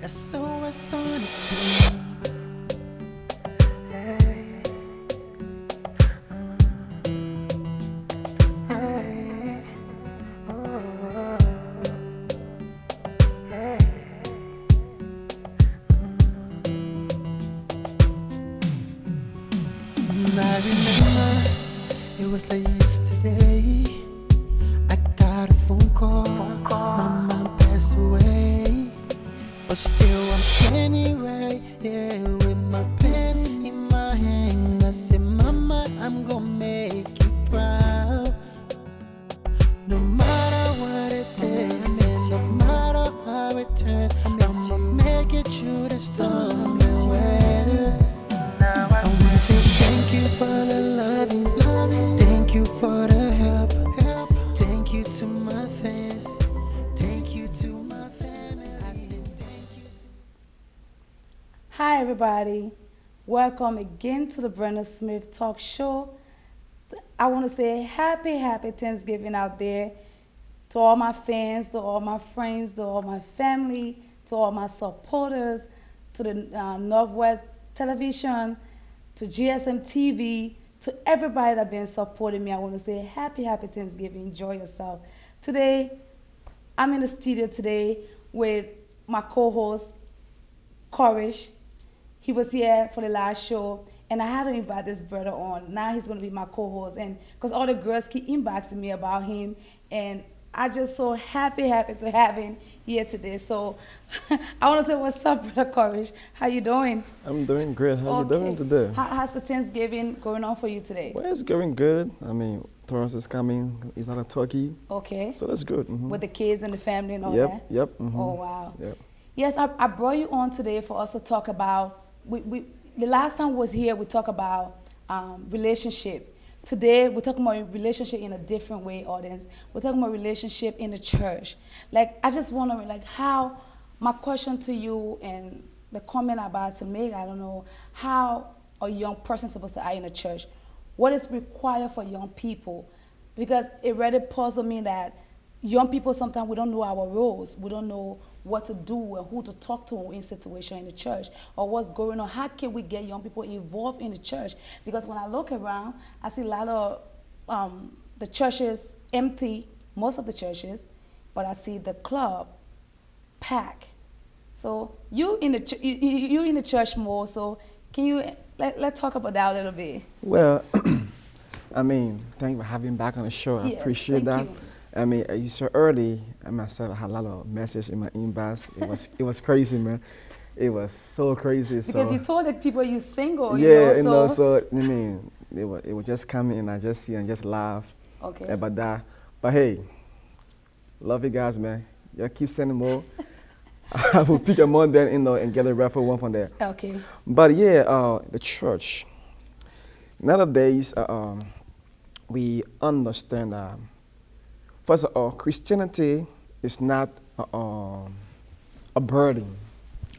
SOS on it. I remember it was like yesterday. I got a phone call. My mom passed away, but still I'm standing right here with my pen in my hand. I said, Mama, I'm gonna make you proud. No matter what it takes, no matter how it turns, I'ma make it through the storm and weather. I wanna say thank you for the loving, thank you for the help, thank you to my fans, thank you to my family. I said thank you. Hi, everybody. Welcome again to the Brenda Smith Talk show. I want to say happy Thanksgiving out there to all my fans, to all my friends, to all my family, to all my supporters, to the Northwest Television, to GSM TV, to everybody that's been supporting me. I want to say happy Thanksgiving. Enjoy yourself. Today, I'm in the studio today with my co-host, Courage. He was here for the last show, and I had to invite this brother on. Now he's going to be my co-host, and because all the girls keep inboxing me about him, and I just so happy to have him here today. So I want to say, what's up, brother Courage? How you doing? I'm doing great. How you doing today? How's the Thanksgiving going on for you today? Well, it's going good. I mean, Taurus is coming. It's not a turkey. Okay. So that's good. With the kids and the family and all that? Yep. Oh, wow. Yep. Yes, I brought you on today for us to talk about, the last time was here, we talked about relationship. Today, we're talking about relationship in a different way, audience. We're talking about relationship in the church. Like, I just want to, like, how, my question to you and the comment I'm about to make, I don't know, how a young person is supposed to act in a church? What is required for young people? Because it really puzzles me that young people, sometimes we don't know our roles. We don't know what to do and who to talk to in situation in the church or what's going on. How can we get young people involved in the church? Because when I look around, I see a lot of the churches empty, most of the churches, but I see the club packed. So you in the church more. So can you let's talk about that a little bit? Well, I mean, thank you for having me back on the show. I appreciate that. You. I mean, you saw early, I myself I had a lot of messages in my inbox. It was crazy, man. It was so crazy. Because you told the people you single. Yeah, you know, so I mean, it was just coming and I just see and just laugh about that. But hey, love you guys, man. Yeah, keep sending more. I will pick a month then, and get a raffle one from there. Okay. But yeah, the church. Nowadays, we understand first of all, Christianity is not a burden.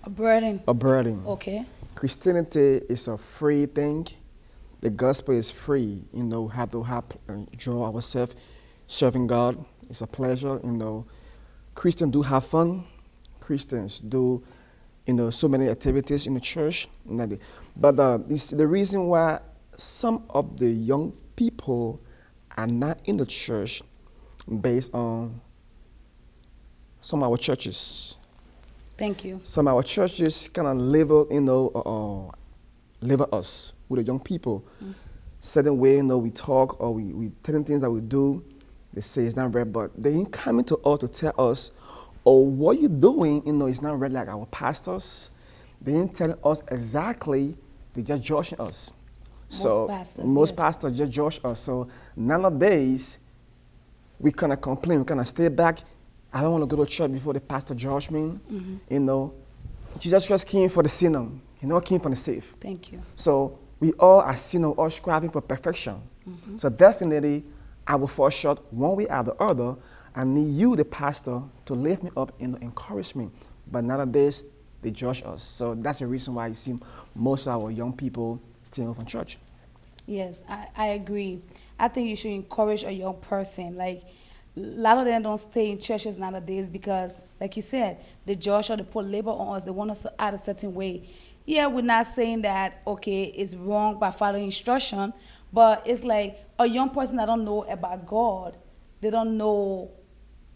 A burden. A burden. Okay. Christianity is a free thing. The gospel is free. We have to enjoy ourselves serving God. It's a pleasure. Christians do have fun. Christians do, so many activities in the church. But the reason why some of the young people are not in the church based on some of our churches. Thank you. Some of our churches kind of label us with the young people. Certain way, we talk or we telling things that we do. They say it's not right, but they ain't coming to us to tell us, what you're doing, it's not right like our pastors. They ain't telling us exactly. They just judging us. Most pastors just judge us. So nowadays, we kind of complain, we kind of stay back. I don't want to go to church before the pastor judge me. Jesus Christ came for the sinner. He never came for the safe. Thank you. So we all are sinners, all striving for perfection. So definitely, I will fall short one way or the other. I need you, the pastor, to lift me up and encourage me. But nowadays, they judge us. So that's the reason why you see most of our young people staying away from church. Yes, I agree. I think you should encourage a young person. Like, A lot of them don't stay in churches nowadays because, like you said, the judge or they put labor on us. They want us to act a certain way. Yeah, we're not saying that, okay, it's wrong by following instruction, but it's like a young person that don't know about God, they don't know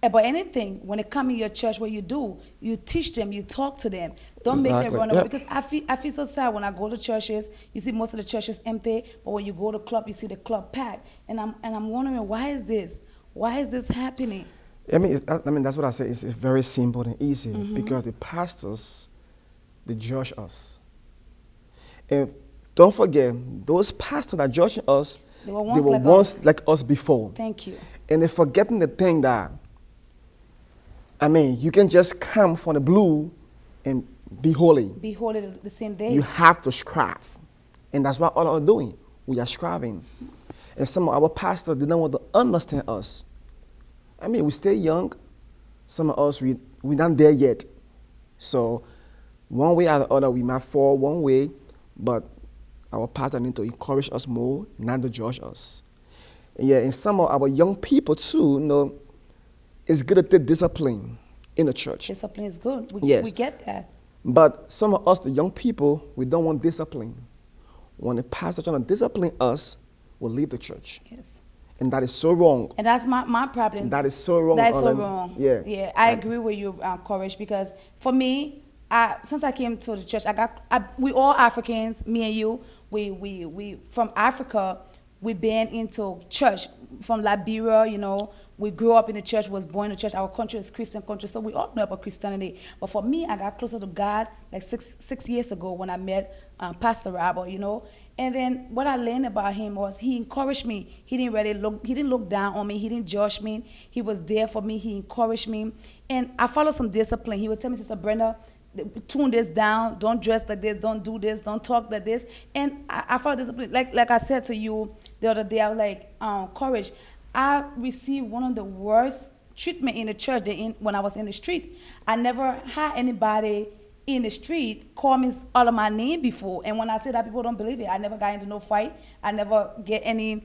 about anything. When they come in your church, what you do, you teach them, you talk to them. Don't make them Exactly. run away. Yep. Because I feel so sad when I go to churches. You see most of the churches empty, but when you go to club, you see the club packed. And I'm wondering, why is this? Why is this happening? I mean, that's what I say. It's very simple and easy because the pastors, they judge us. And don't forget, those pastors that judging us, They were they once were like once us. like us before. Thank you. And they're forgetting the thing that, I mean, you can just come from the blue and be holy. Be holy the same day. You have to strive. And that's what all are doing. We are striving. And some of our pastors, they don't want to understand us. I mean, we stay young. Some of us, we're not there yet. So one way or the other, we might fall one way, but our pastor need to encourage us more, not to judge us. And yeah, and some of our young people too, you know, it's good to take discipline in the church. Discipline is good. Yes. We get that. But some of us, the young people, we don't want discipline. When the pastor trying to discipline us, we'll leave the church. Yes. And that is so wrong. And that's my problem. That is so wrong. That's so Alan. wrong. Yeah. Yeah, I agree with you, Courage, because for me, since I came to the church, we all Africans, me and you, we from Africa, we've been into church. From Liberia, you know, we grew up in the church, was born in the church. Our country is Christian country, so we all know about Christianity. But for me, I got closer to God like six years ago when I met Pastor Robert, you know. And then what I learned about him was he encouraged me. He didn't look down on me. He didn't judge me. He was there for me. He encouraged me. And I followed some discipline. He would tell me, Sister Brenda, tune this down. Don't dress like this. Don't do this. Don't talk like this. And I followed discipline. Like I said to you the other day, I was like, Courage, I received one of the worst treatment in the church when I was in the street. I never had anybody in the street call me all of my name before. And when I say that, people don't believe it. I never got into no fight. I never get any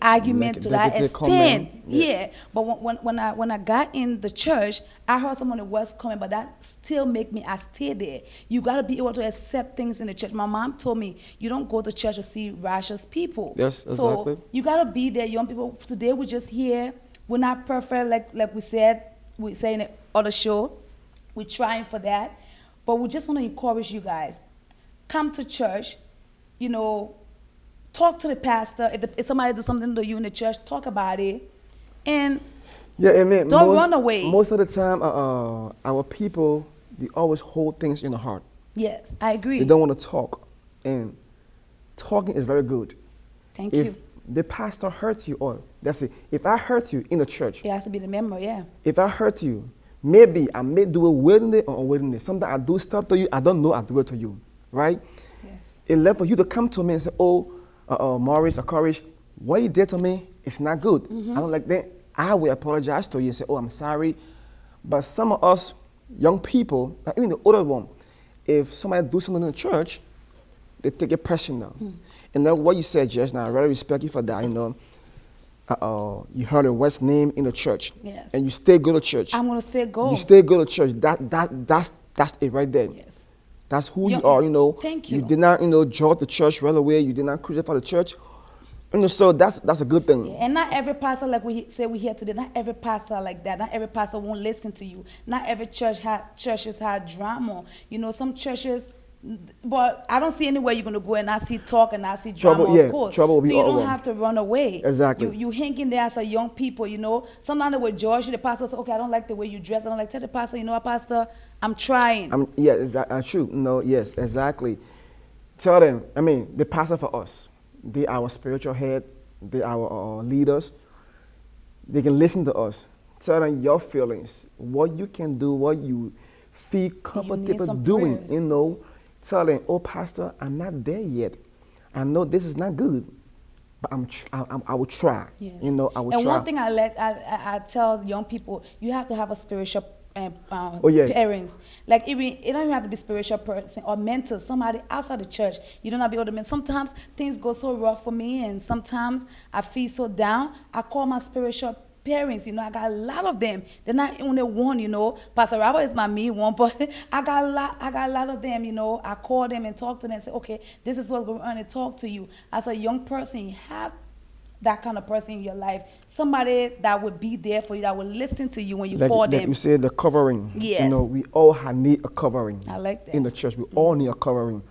argument to that extent. Yeah. But when I got in the church, I heard someone that was coming, but that still make me, I stay there. You got to be able to accept things in the church. My mom told me, you don't go to church to see righteous people. Yes, exactly. So you got to be there, young people. Today we're just here. We're not perfect, like we say in the other show. We're trying for that. But we just want to encourage you guys. Come to church, you know, talk to the pastor. If somebody does something to you in the church, talk about it. And yeah, I mean, don't run away. Most of the time, our people, they always hold things in the heart. Yes, I agree. They don't want to talk. And talking is very good. Thank you. If the pastor hurts you, or that's it. If I hurt you in the church. It has to be the member, yeah. If I hurt you, maybe I may do it willingly or unwillingly. Sometimes I do stuff to you, I don't know I do it to you, right? Yes. It's left for you to come to me and say, oh, Maurice or Courage, what you did to me, it's not good. I don't like that. I will apologize to you and say, oh, I'm sorry. But some of us young people, like even the older one, if somebody do something in the church, they take it personal. And then what you said just now, I really respect you for that, you know. You heard a West name in the church, yes, and you stay go to church. I'm gonna say go. You stay go to church. That's it right there. Yes, that's who you are. You know. Thank you. You did not, join the church right away. You did not crucify the church. You know, so that's a good thing. Yeah, and not every pastor, like we say we here today, not every pastor like that. Not every pastor won't listen to you. Not every churches have drama. You know, some churches. But I don't see anywhere you're going to go and I see talk and I see drama, trouble, of course. Trouble will be so you all don't wrong. have to run away. Exactly. You hang in there as a young people, you know. Sometimes they will judge you. The pastor say, okay, I don't like the way you dress. I don't like, tell the pastor, you know what, pastor, I'm trying. Yeah, exactly. True. No, yes, exactly. Tell them, I mean, the pastor for us, they our spiritual head, they our leaders. They can listen to us. Tell them your feelings, what you can do, what you feel comfortable doing, prayers. you know. Tell them, oh, pastor, I'm not there yet. I know this is not good, but I will try. Yes. You know, I will and try. And one thing I tell young people, you have to have a spiritual yeah. parents. Like it don't even have to be spiritual person or mentor, somebody outside the church. You don't have to be able to mentor. Sometimes things go so rough for me and sometimes I feel so down. I call my spiritual parents, I got a lot of them. They're not only one, Pastor Robert is my main one, but I got a lot of them, I call them and talk to them and say, okay, this is what's going on, and talk to you. As a young person, you have that kind of person in your life, somebody that would be there for you, that will listen to you when you call them. Like you said, the covering. Yes. We all need a covering. I like that. In the church, we all need a covering.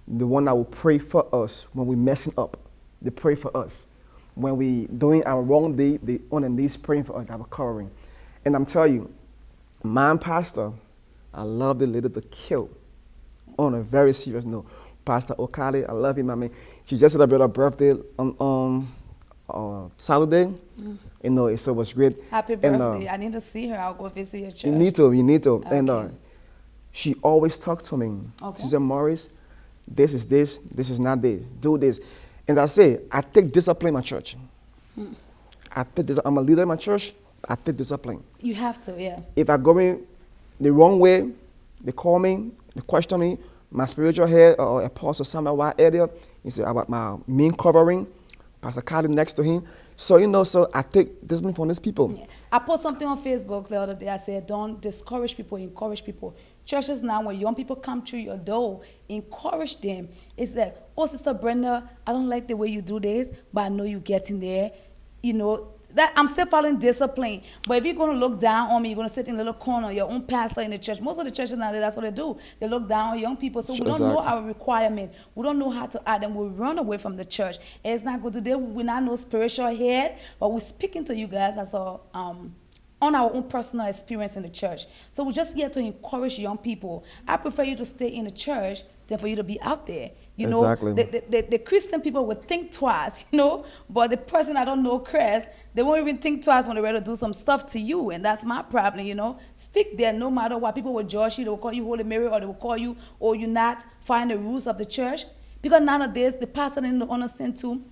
The one that will pray for us when we're messing up. They pray for us. When we doing our wrong deed, they on their knees praying for us, have a covering. And I'm telling you, my pastor, I love the lady to kill. On a very serious note, Pastor Okale, I love him. I mean, she just celebrated her birthday on Saturday. So it was great. Happy birthday. I need to see her. I'll go visit your church. You need to. Okay. And she always talked to me. Okay. She said, Maurice, this is not this, do this. And I say, I take discipline in my church. I'm a leader in my church, I take discipline. You have to, yeah. If I go in the wrong way, they call me, they question me, my spiritual head or Apostle Samuel White area, he said about my main covering, Pastor Carly next to him. So, so I take discipline from these people. Yeah. I put something on Facebook the other day. I said, don't discourage people, encourage people. Churches now, when young people come through your door, encourage them. It's like, oh, Sister Brenda, I don't like the way you do this, but I know you're getting there. That I'm still following discipline. But if you're going to look down on me, you're going to sit in a little corner, your own pastor in the church. Most of the churches now, that's what they do. They look down on young people. So we don't know our requirement. We don't know how to act, and we run away from the church. And it's not good today. We're not no spiritual head, but we're speaking to you guys as on our own personal experience in the church. So we're just here to encourage young people. I prefer you to stay in the church than for you to be out there. Exactly. The Christian people would think twice, but the person I don't know, Chris, they won't even think twice when they're ready to do some stuff to you, and that's my problem, Stick there no matter what. People will judge you, they will call you Holy Mary, or they will call you, or you're not following the rules of the church. Because nowadays, the pastor didn't understand too,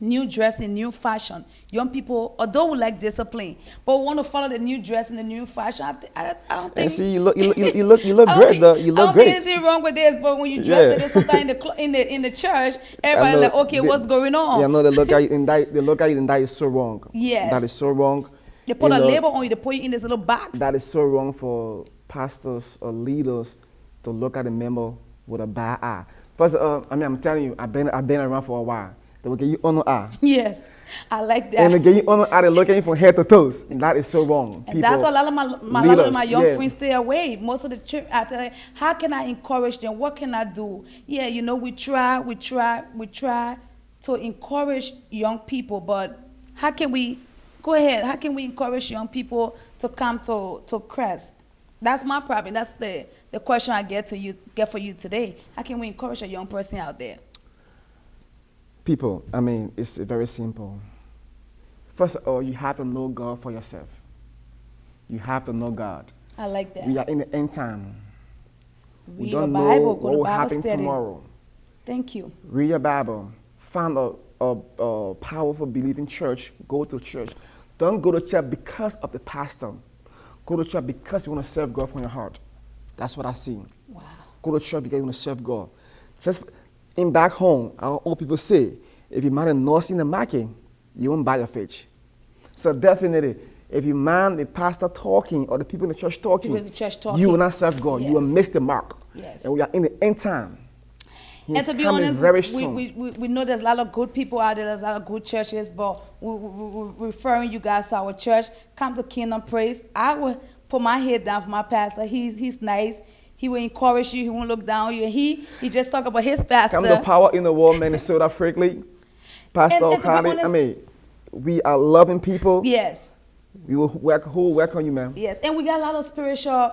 new dressing, new fashion. Young people, although we like discipline, but we want to follow the new dress and the new fashion. I don't think. And see, you look great, though. You look great. I don't think anything wrong with this, but when you dress it sometimes in the church, everybody like, okay, what's going on? Yeah, no, they look at you and that is so wrong. Yes. That is so wrong. They put a label on you. They put you in this little box. That is so wrong for pastors or leaders to look at a member with a bad eye. First, I'm telling you, I've been around for a while. They will give you honor eye. Yes, I like that. And they give you honor eye, they look at you from head to toes. And that is so wrong. And that's a lot of my young friends stay away. Most of the church, I tell them, how can I encourage them? What can I do? Yeah, we try to encourage young people, but how can we, go ahead, how can we encourage young people to come to Christ? That's my problem. That's the question I get for you today. How can we encourage a young person out there? People, it's very simple. First of all, you have to know God for yourself. You have to know God. I like that. We are in the end time. We don't Read your Bible, know go what to will Bible happen study. tomorrow. Thank you. Read your Bible. Find a powerful believing church. Go to church. Don't go to church because of the pastor. Go to church because you want to serve God from your heart. That's what I see. Wow. Go to church because you want to serve God. Just in back home, our old people say, if you mind a nose in the market, you won't buy your fish. So definitely, if you mind the pastor talking or the people in the church talking, you will not serve God. Yes. You will miss the mark. Yes. And we are in the end time. And to be honest, we know there's a lot of good people out there, there's a lot of good churches, but we're referring you guys to our church. Come to Kingdom Praise. I would put my head down for my pastor. He's nice. He will encourage you. He won't look down on you. And he just talk about his pastor. Come to Power in the World, Minnesota, Frickley. Pastor O'Connor, we are loving people. Yes. We will welcome you, ma'am. Yes, and we got a lot of spiritual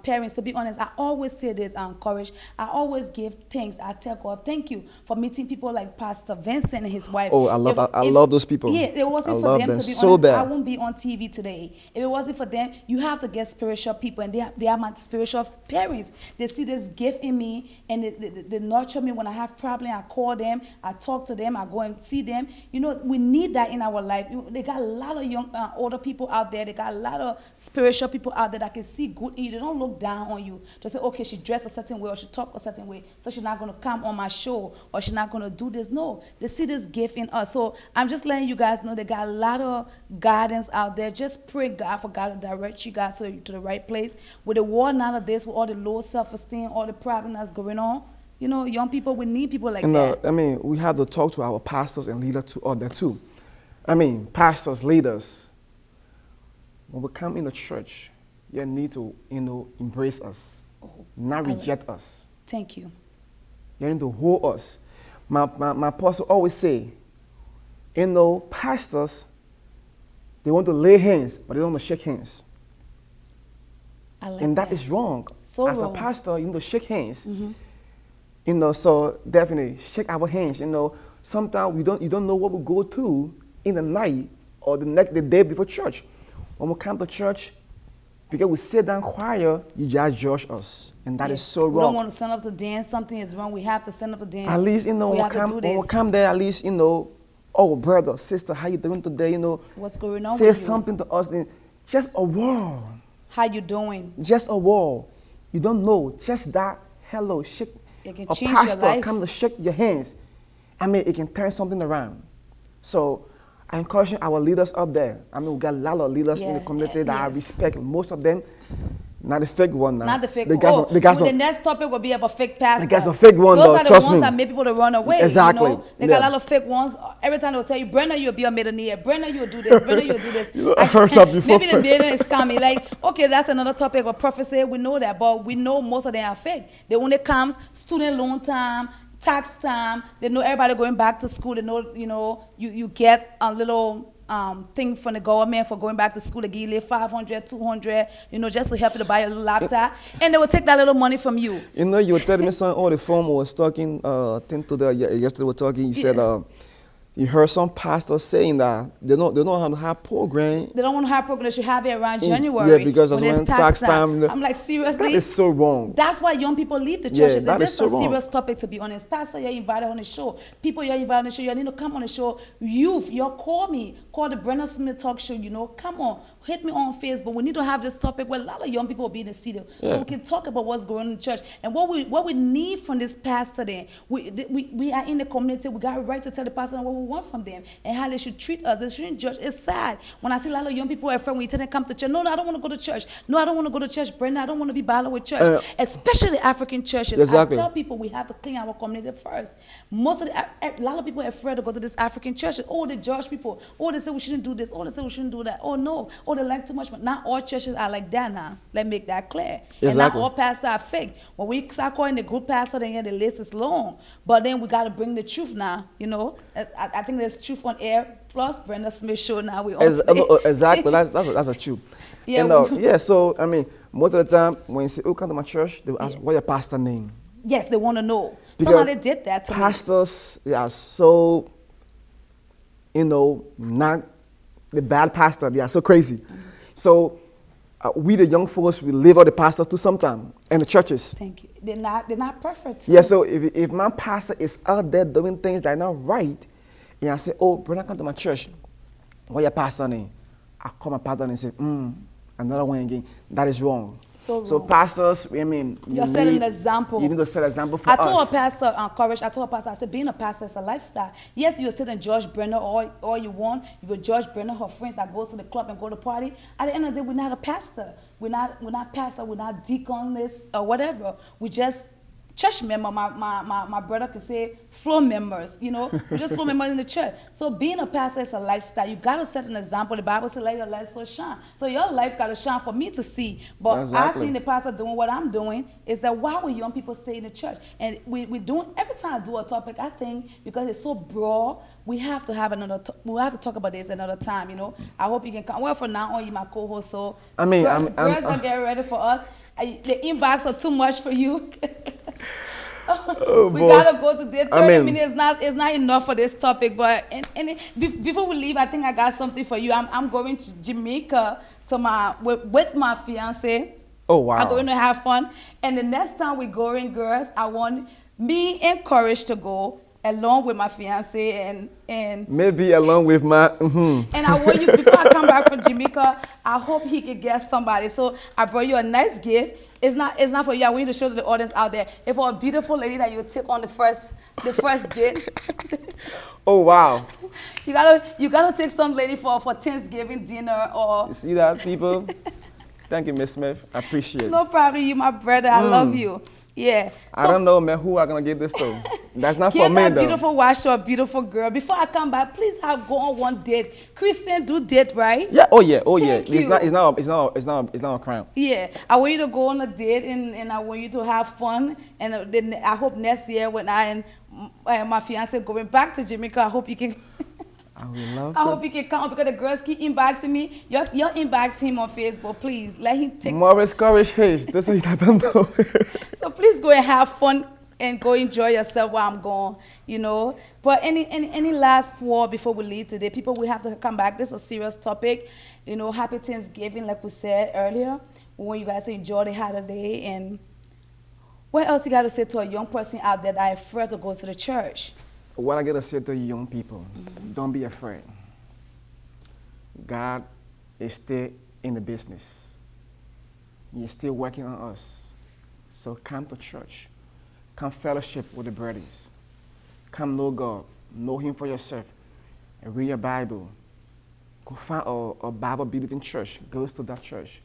parents. To be honest, I always say this, I encourage. I always give thanks. I tell God, thank you for meeting people like Pastor Vincent and his wife. Oh, I love those people. Yeah, it wasn't for them, to be so honest, bad. I won't be on TV today. If it wasn't for them, you have to get spiritual people, and they are my spiritual parents. They see this gift in me, and they nurture me. When I have problems, I call them, I talk to them, I go and see them. We need that in our life. They got a lot of young, older people out there. They got a lot of spiritual people out there that can see good in you. They don't look down on you. They say, okay, she dressed a certain way or she talk a certain way, so she's not going to come on my show or she's not going to do this. No, they see this gift in us. So I'm just letting you guys know they got a lot of guidance out there. Just pray God for God to direct you guys to the right place. With the war nowadays, with all the low self-esteem, all the problem that's going on, you know, young people, we need people like that. I mean, we have to talk to our pastors and leaders to all that too. I mean, pastors, leaders, when we come in the church, you need to, embrace us, not reject us. Thank you. You need to hold us. My pastor always say, pastors, they want to lay hands, but they don't want to shake hands. And that is wrong. So As wrong. a pastor, you need to shake hands. So definitely shake our hands. Sometimes you don't know what we go through in the night or the day before church. When we come to church, because we sit down quiet, you just judge us, and that is so wrong. We don't want to stand up to dance. Something is wrong. We have to stand up to dance. At least when we come there, at least oh brother, sister, how you doing today? What's going on? Say with you? something to us. Just a word. How you doing? Just a word. You don't know. Just that hello, shake. It can A change pastor your life. come to shake your hands. I mean, it can turn something around. So I encourage our leaders up there. I mean, we got a lot of leaders in the community that I respect. Most of them, not the fake one now. Not the fake one. The next topic will be about fake pastors. They got some fake one, Those though, are the trust ones me. that make people to run away. Exactly. They got a lot of fake ones. Every time they'll tell you, Brenda, you'll be a millionaire. Brenda, you'll do this. Brenda, you'll do this. I heard that before. Maybe the millionaire is coming. Like, okay, that's another topic of prophecy. We know that, but we know most of them are fake. They only comes student loan time, tax time. They know everybody going back to school. They know, you get a little thing from the government for going back to school. They give you 500, 200, just to help you to buy a little laptop. And they will take that little money from you. You were telling me something on the phone. I was talking, yesterday we were talking, you said, you heard some pastors saying that they don't know how to have program. They don't want to have program. They should have it around January. Yeah, because that's when tax time. I'm like, seriously? That is so wrong. That's why young people leave the church. Yeah, that is so wrong. That's a serious topic, to be honest. Pastor, you're invited on the show. People, you're invited on the show. You need to come on the show. Youth, call me. Call the Brenda Smith Talk show, Come on. Hit me on Facebook. We need to have this topic where a lot of young people will be in the studio. So we can talk about what's going on in the church. And what we need from this pastor then. We are in the community. We got a right to tell the pastor what we want from them and how they should treat us. They shouldn't judge. It's sad when I see a lot of young people are afraid when you tell them come to church. No, I don't want to go to church. No, I don't want to go to church, Brenda. I don't want to be bothered with church. Especially the African churches. Exactly. I tell people we have to clean our community first. A lot of people are afraid to go to this African church. Oh, they judge people. Oh, they say we shouldn't do this. Oh, they say we shouldn't do that. Oh, no. Oh, they like too much. But not all churches are like that now. Let's make that clear. Exactly. And not all pastors are fake. When we start calling the good pastor, then the list is long. But then we got to bring the truth now, I think there's truth on air. Plus Brenda Smith show now. We Exactly. That's a truth. Yeah. So, I mean, most of the time, when you say, come to my church, they will ask, what's your pastor name? Yes, they want to know. Because somebody did that to pastors, they are so, not the bad pastor. They are so crazy. So we the young folks, we live out the pastors too sometimes and the churches. Thank you. They're not perfect. Yeah, so if my pastor is out there doing things that are not right, and I say, oh, Brenda, come to my church. What's your pastor name? I call my pastor and say, another one again. That is wrong. So pastors, I mean, you're setting an example. You need to set an example for us. I told a pastor, I said, being a pastor is a lifestyle. Yes, you will sit and judge Brenda all you want. You will judge Brenda, her friends that goes to the club and go to party. At the end of the day, we're not a pastor. We're not pastor. We're not deaconess or whatever. We just church member. My brother could say floor members, we're just floor members in the church. So being a pastor is a lifestyle. You got to set an example. The Bible says let your light so shine. So your life got to shine for me to see. But exactly. I seen the pastor doing what I'm doing is that why would young people stay in the church? And we doing, every time I do a topic, I think because it's so broad, we have to have we have to talk about this another time, I hope you can come. Well, for now on, you my co-host, so I mean, girls are getting ready for us. The inbox are too much for you. We gotta go to there. 30 minutes is not enough for this topic. But before we leave, I think I got something for you. I'm going to Jamaica with my fiance. Oh wow! I'm going to have fun. And the next time we go in, girls, I want me encouraged to go. along with my fiance and Maybe along with my. and I want you, before I come back from Jamaica, I hope he can get somebody. So I brought you a nice gift. It's not for you. I want you to show to the audience out there. It's for a beautiful lady that you take on the first date. Oh wow! You gotta take some lady for Thanksgiving dinner or. You see that, people? Thank you, Miss Smith. I appreciate it. No problem. You my brother. I love you. Yeah. I don't know, man, who I'm gonna give this to. That's not for Give me, that though. beautiful wife or a beautiful girl. Before I come back, please go on one date. Christian do date, right? Yeah. Oh yeah. Oh yeah. Thank It's you. not a crime. Yeah, I want you to go on a date and I want you to have fun. And then I hope next year when I and my fiance going back to Jamaica, I hope you can. I would love. I hope you can come because the girls keep inboxing me. You inbox him on Facebook, please. Let him take. Morris Courage Hayes. That's what I don't know. So please go and have fun and go enjoy yourself while I'm gone, you know. But any last word before we leave today? People, we have to come back. This is a serious topic. You know, happy Thanksgiving, like we said earlier. We want you guys to enjoy the holiday. And what else you got to say to a young person out there that are afraid to go to the church? What I gotta say to you young people, don't be afraid. God is still in the business. He's still working on us. So come to church. Come fellowship with the brothers. Come know God. Know Him for yourself. And read your Bible. Go find a Bible-believing church. Goes to that church.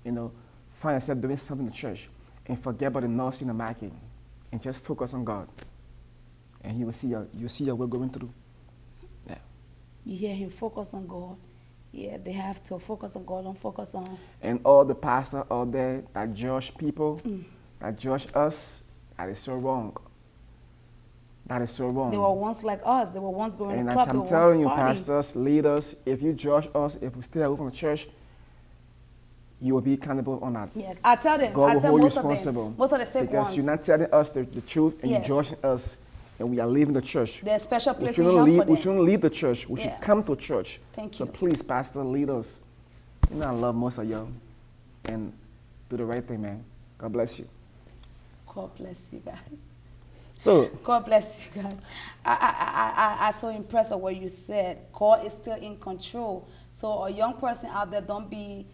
You know, find yourself doing something in the church. And forget about the noise in the market. And just focus on God. And you will see your way going through. Yeah. You hear him, focus on God. Yeah, they have to focus on God, don't focus on. And all the pastors out there that judge people, that judge us, that is so wrong. That is so wrong. They were once like us. They were once going And to club. I'm They telling were you, once partying. pastors, leaders, if you judge us, if we stay away from the church, you will be accountable on that. Yes, I tell them. God I will tell hold you most of responsible. them. Most of the fake because ones. you're not telling us the truth and Yes. you're judging us, and we are leaving the church. There's special We place in shouldn't hell for leave. We them. shouldn't leave the church. We Yeah. should come to church. Thank so you. please, pastor, leaders, you know I love most of you, and do the right thing, man. God bless you. God bless you guys. So God bless you guys. I so impressed with what you said. God is still in control. So a young person out there, don't be.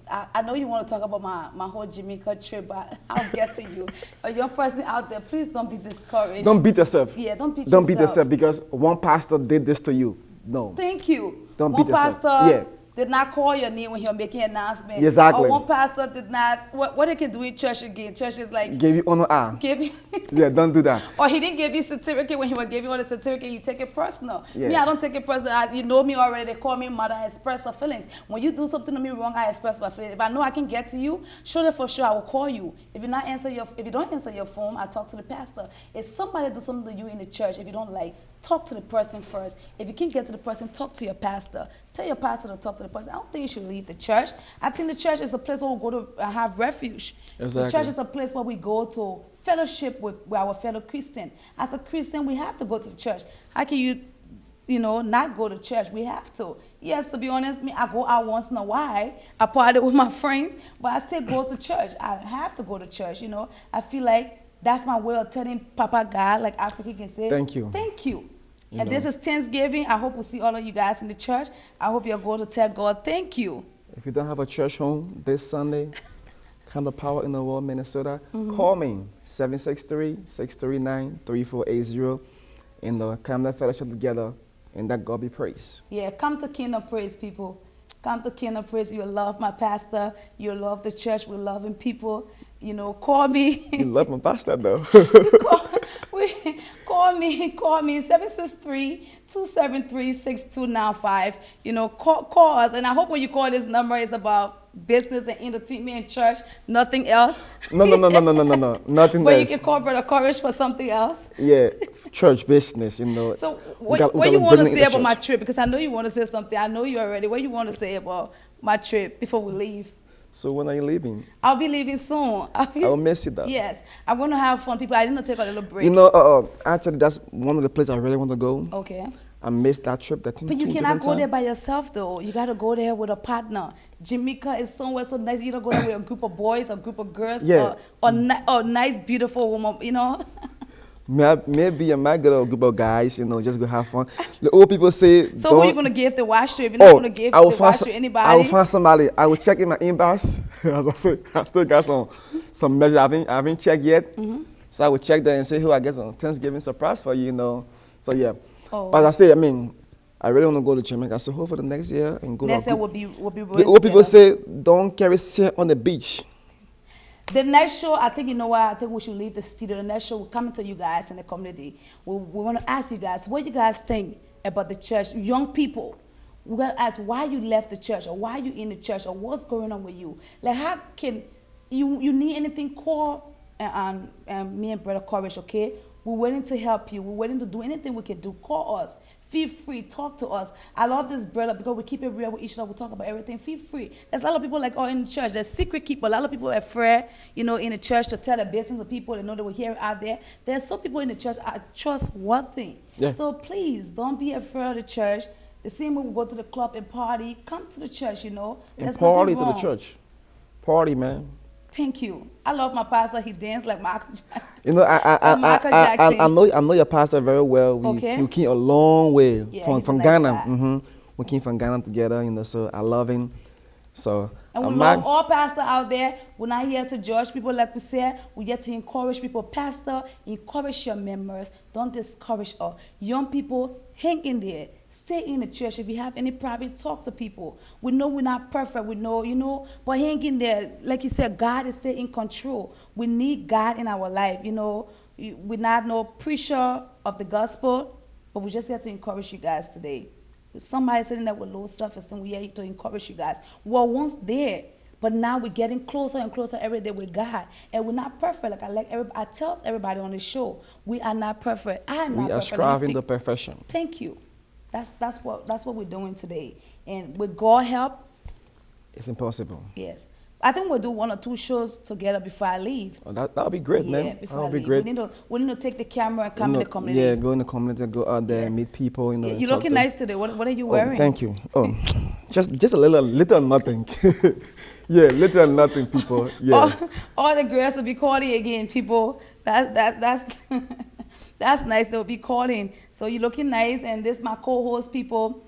I know you want to talk about my whole Jamaica trip, but I'll get to you. A young person out there, please don't be discouraged. don't beat yourself. Yeah, don't beat Don't yourself. beat yourself because one pastor did this to you. No. Thank you. Don't one beat yourself. pastor Yeah. did not call your name when he was making an announcement. Exactly. Or one pastor did not. What they can do in church again? Church is like Gave you honor. give you. Yeah, don't do that. Or he didn't give you certificate when he was giving you all the certificate. You take it personal. Yeah. Me, I don't take it personal. You know me already. They call me mother. I express my feelings. When you do something to me wrong, I express my feelings. If I know I can get to you, surely for sure I will call you. If you don't answer your phone, I talk to the pastor. If somebody do something to you in the church, if you don't like, talk to the person first. If you can't get to the person, talk to your pastor. Tell your pastor to talk to the person. I don't think you should leave the church. I think the church is a place where we go to have refuge. Exactly. The church is a place where we go to fellowship with our fellow Christian. As a Christian, we have to go to the church. How can you not go to church? We have to. Yes, to be honest, I go out once in a while. I party with my friends, but I still go to church. I have to go to church, I feel like that's my way of telling Papa God, like Africa can say, Thank you. Thank you. You And know. this is Thanksgiving. I hope we'll see all of you guys in the church. I hope you're going to tell God, thank you. If you don't have a church home this Sunday, come to Power in the World, Minnesota. Call me, 763-639-3480. And come to fellowship together, and that God be praised. Yeah, come to Kingdom Praise, people. Come to Kingdom Praise. You'll love my pastor. You'll love the church. We're loving people. Call me. You love my pastor, though. Call me 763-273-6295. Call us. And I hope when you call this number, it's about business and entertainment in church, nothing else. No. Nothing But else. you can call Brother Courage for something else. Yeah, church business, So We what gotta you want to bring it say into about my church. trip? Because I know you want to say something. I know you already. What you want to say about my trip before we leave? So when are you leaving? I'll be leaving soon. I'll miss you, though. Yes. I'm going to have fun. People, I didn't take a little break. Actually, that's one of the places I really want to go. Okay. I missed that trip. But you cannot go there by yourself, though. You got to go there with a partner. Jamaica is somewhere so nice. You don't go there with a group of boys, a group of girls, Yeah. or nice, beautiful woman, Maybe I might get a group of guys, just go have fun. The old people say, So who are you going to give the watch to? If you're not going to give the watch to anybody? I will find somebody. I will check in my inbox. As I said, I still got some measure I haven't checked yet. So I will check there and say who I get some Thanksgiving surprise for you, So yeah. Oh. But as I say, I really want to go to Jamaica. So hope for the next year and go. Next year will be the old people say, don't carry sand on the beach. The next show, I think, you know what, I think we should leave the studio. The next show, we're coming to you guys in the community. We want to ask you guys, what you guys think about the church? Young people, we're going to ask why you left the church, or why you in the church, or what's going on with you. Like, how can, you need anything, call me and Brother Courage, okay? We're willing to help you. We're willing to do anything we can do. Call us. Feel free, talk to us. I love this brother because we keep it real with each other. We talk about everything. Feel free. There's a lot of people in the church. There's secret keeper. A lot of people are afraid, in the church to tell their business to people. They know they will hear it out there. There's some people in the church are trustworthy. Yeah. So please, don't be afraid of the church. The same way we go to the club and party, come to the church, And party to the church. Party, man. Thank you. I love my pastor. He danced like Michael Jackson. I know your pastor very well. We came a long way from nice Ghana. We came from Ghana together, so I love him. So and we love all pastors out there. We're not here to judge people, like we said. We're here to encourage people. Pastor, encourage your members. Don't discourage us. Young people, hang in there. Stay in the church. If you have any problem, talk to people. We know we're not perfect. We know, but hang in there. Like you said, God is still in control. We need God in our life. We're not no preacher of the gospel, but we're just here to encourage you guys today. Somebody sitting there with low self-esteem, we're here to encourage you guys. We were once there, but now we're getting closer and closer every day with God. And we're not perfect. I tell everybody on the show, we are not perfect. I am not perfect. We are striving to perfection. Thank you. That's what we're doing today. And with God help, it's impossible. Yes. I think we'll do 1 or 2 shows together before I leave. Oh, that'll be great, man. That'll be great. We need to take the camera and come in the community. Yeah, go in the community, go out there, meet people. You're looking nice today. What are you wearing? Thank you. Oh, just a little nothing. Yeah, little nothing, people. Yeah. All the girls will be calling again, people. That's that's nice. They'll be calling. So you're looking nice, and this is my co-host, people.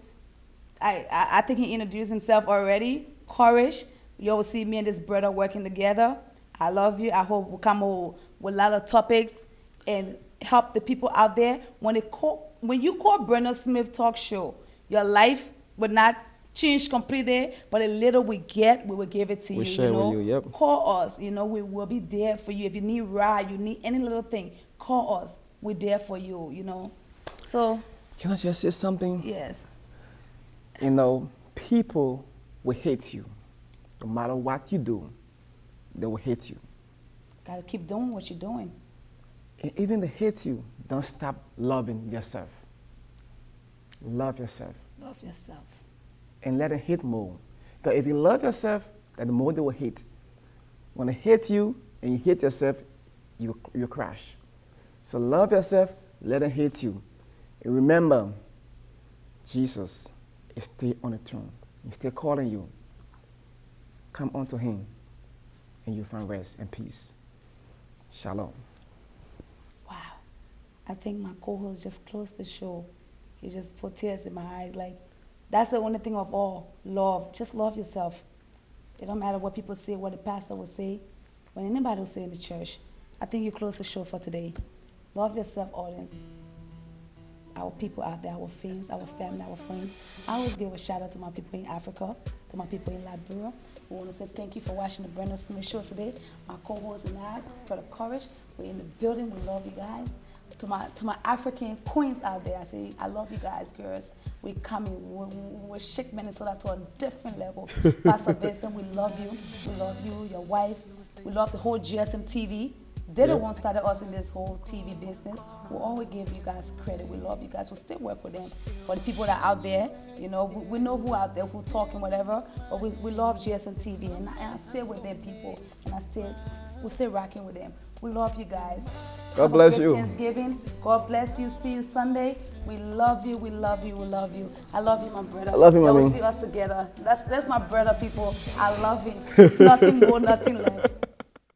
I think he introduced himself already. Courage. You will see me and this brother working together. I love you. I hope we'll come with a lot of topics and help the people out there. When you call Brenda Smith Talk Show, your life will not change completely, but a little we get, we will give it to you. We'll share with you, yep. Call us. We will be there for you. If you need ride, you need any little thing, call us. We're there for you, So. Can I just say something? Yes. People will hate you. No matter what you do, they will hate you. Gotta keep doing what you're doing. And even they hate you, don't stop loving yourself. Love yourself. Love yourself. And let them hate more. Because if you love yourself, then the more they will hate. When they hate you and you hate yourself, you crash. So love yourself, let them hate you. And remember, Jesus is still on the throne. He's still calling you. Come unto him, and you'll find rest and peace. Shalom. Wow. I think my co-host just closed the show. He just put tears in my eyes. That's the only thing of all. Love. Just love yourself. It don't matter what people say, what the pastor will say, what anybody will say in the church. I think you close the show for today. Love yourself, audience. Our people out there, our fans, our family, our friends. I always give a shout out to my people in Africa, to my people in Liberia. We want to say thank you for watching the Brenda Smith Show today. My co-host and I, for the courage. We're in the building. We love you guys. To my African queens out there, I say I love you guys, girls. We're coming. We'll shake Minnesota to a different level. Pastor Vincent, we love you. We love you, your wife. We love the whole GSM TV. They're the ones started us in this whole TV business. We'll always give you guys credit. We love you guys. We'll still work with them. For the people that are out there, we know who out there, who talking, whatever. But we love GSM TV, and I still with them people, and we're still rocking with them. We love you guys. God bless you. Thanksgiving. God bless you. See you Sunday. We love you. We love you. We love you. I love you, my brother. I love you, mommy. We'll see us together. That's my brother, people. I love him. Nothing more, nothing less.